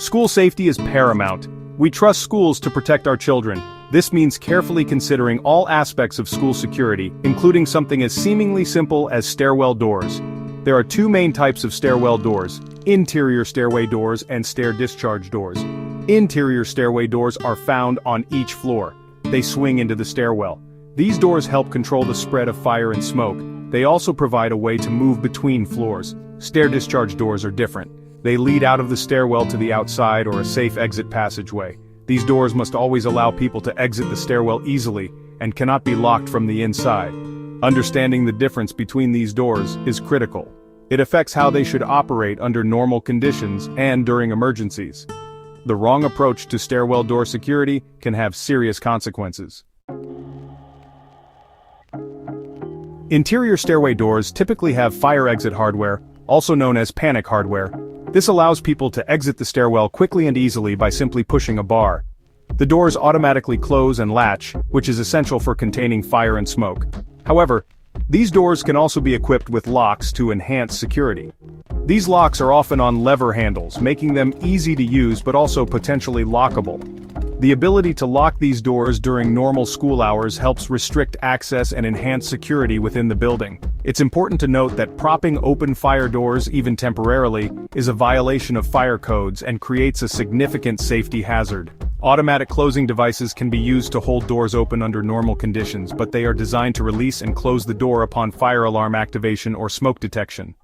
School safety is paramount. We trust schools to protect our children. This means carefully considering all aspects of school security, including something as seemingly simple as stairwell doors. There are two main types of stairwell doors: interior stairway doors and stair discharge doors. Interior stairway doors are found on each floor. They swing into the stairwell. These doors help control the spread of fire and smoke. They also provide a way to move between floors. Stair discharge doors are different. They lead out of the stairwell to the outside or a safe exit passageway. These doors must always allow people to exit the stairwell easily and cannot be locked from the inside. Understanding the difference between these doors is critical. It affects how they should operate under normal conditions and during emergencies. The wrong approach to stairwell door security can have serious consequences. Interior stairway doors typically have fire exit hardware, also known as panic hardware. This allows people to exit the stairwell quickly and easily by simply pushing a bar. The doors automatically close and latch, which is essential for containing fire and smoke. However, these doors can also be equipped with locks to enhance security. These locks are often on lever handles, making them easy to use but also potentially lockable. The ability to lock these doors during normal school hours helps restrict access and enhance security within the building. It's important to note that propping open fire doors, even temporarily, is a violation of fire codes and creates a significant safety hazard. Automatic closing devices can be used to hold doors open under normal conditions, but they are designed to release and close the door upon fire alarm activation or smoke detection.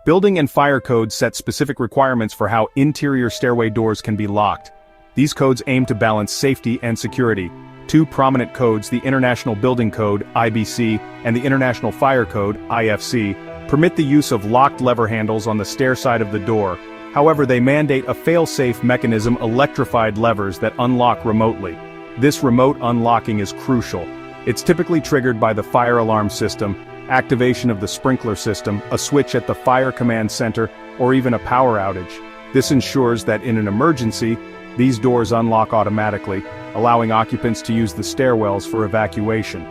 Building and fire codes set specific requirements for how interior stairway doors can be locked. These codes aim to balance safety and security. Two prominent codes, the International Building Code, IBC, and the International Fire Code, IFC, permit the use of locked lever handles on the stair side of the door. However, they mandate a fail-safe mechanism, electrified levers that unlock remotely. This remote unlocking is crucial. It's typically triggered by the fire alarm system, activation of the sprinkler system, a switch at the fire command center, or even a power outage. This ensures that in an emergency, these doors unlock automatically, allowing occupants to use the stairwells for evacuation.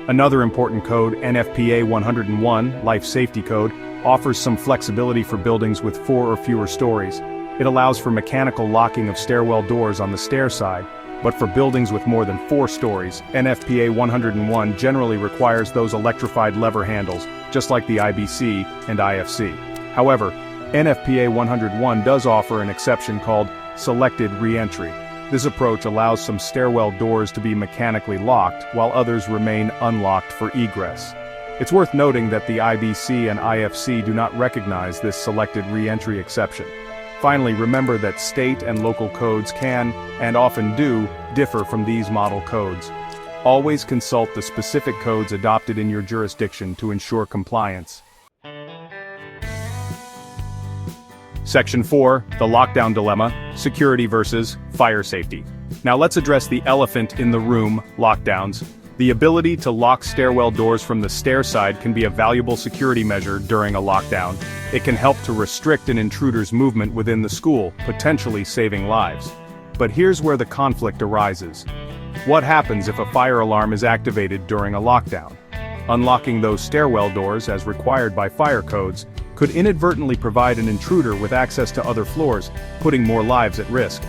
Another important code, NFPA 101, Life Safety Code, offers some flexibility for buildings with 4 or fewer stories. It allows for mechanical locking of stairwell doors on the stair side, but for buildings with more than 4 stories, NFPA 101 generally requires those electrified lever handles, just like the IBC and IFC. However, NFPA 101 does offer an exception called selected reentry. This approach allows some stairwell doors to be mechanically locked, while others remain unlocked for egress. It's worth noting that the IBC and IFC do not recognize this selected reentry exception. Finally, remember that state and local codes can, and often do, differ from these model codes. Always consult the specific codes adopted in your jurisdiction to ensure compliance. Section 4, the lockdown dilemma, security versus fire safety. Now let's address the elephant in the room, lockdowns. The ability to lock stairwell doors from the stair side can be a valuable security measure during a lockdown. It can help to restrict an intruder's movement within the school, potentially saving lives. But here's where the conflict arises. What happens if a fire alarm is activated during a lockdown? Unlocking those stairwell doors, as required by fire codes, could inadvertently provide an intruder with access to other floors, putting more lives at risk.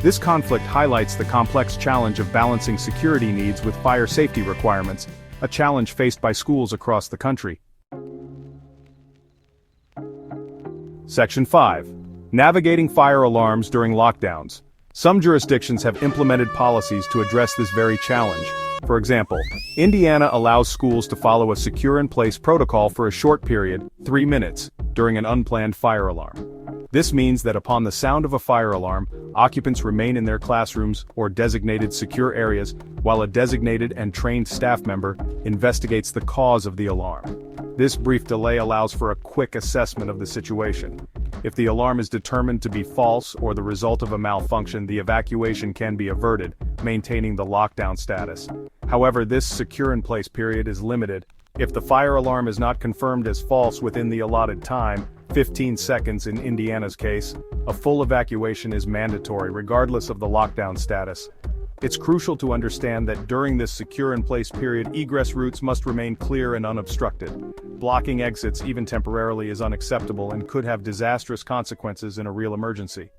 This conflict highlights the complex challenge of balancing security needs with fire safety requirements, a challenge faced by schools across the country. Section 5. Navigating fire alarms during lockdowns. Some jurisdictions have implemented policies to address this very challenge. For example, Indiana allows schools to follow a secure-in-place protocol for a short period, 3 minutes, during an unplanned fire alarm. This means that upon the sound of a fire alarm, occupants remain in their classrooms or designated secure areas, while a designated and trained staff member investigates the cause of the alarm. This brief delay allows for a quick assessment of the situation. If the alarm is determined to be false or the result of a malfunction, the evacuation can be averted, maintaining the lockdown status. However, this secure-in-place period is limited. If the fire alarm is not confirmed as false within the allotted time, 15 seconds in Indiana's case, a full evacuation is mandatory regardless of the lockdown status. It's crucial to understand that during this secure-in-place period, egress routes must remain clear and unobstructed. Blocking exits, even temporarily, is unacceptable and could have disastrous consequences in a real emergency.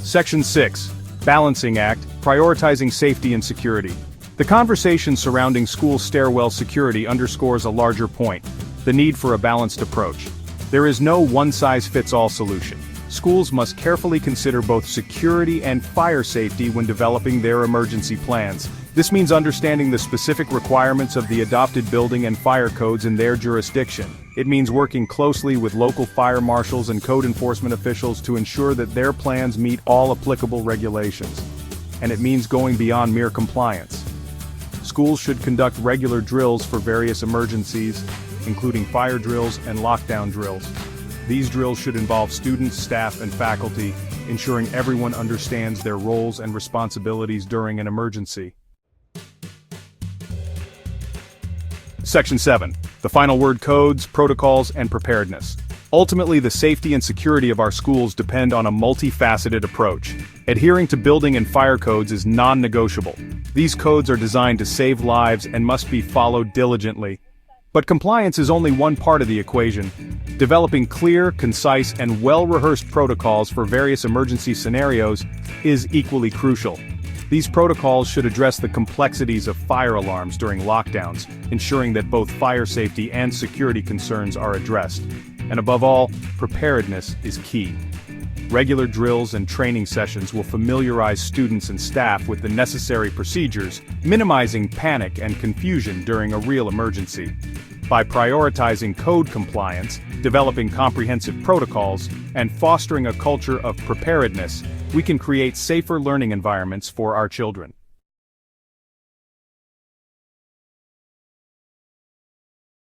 Section 6. Balancing Act, Prioritizing Safety and Security. The conversation surrounding school stairwell security underscores a larger point: the need for a balanced approach. There is no one-size-fits-all solution. Schools must carefully consider both security and fire safety when developing their emergency plans. This means understanding the specific requirements of the adopted building and fire codes in their jurisdiction. It means working closely with local fire marshals and code enforcement officials to ensure that their plans meet all applicable regulations. And it means going beyond mere compliance. Schools should conduct regular drills for various emergencies, including fire drills and lockdown drills. These drills should involve students, staff, and faculty, ensuring everyone understands their roles and responsibilities during an emergency. Section 7. The final word: codes, protocols, and preparedness. Ultimately, the safety and security of our schools depend on a multifaceted approach. Adhering to building and fire codes is non-negotiable. These codes are designed to save lives and must be followed diligently. But compliance is only one part of the equation. Developing clear, concise, and well-rehearsed protocols for various emergency scenarios is equally crucial. These protocols should address the complexities of fire alarms during lockdowns, ensuring that both fire safety and security concerns are addressed. And above all, preparedness is key. Regular drills and training sessions will familiarize students and staff with the necessary procedures, minimizing panic and confusion during a real emergency. By prioritizing code compliance, developing comprehensive protocols, and fostering a culture of preparedness, we can create safer learning environments for our children.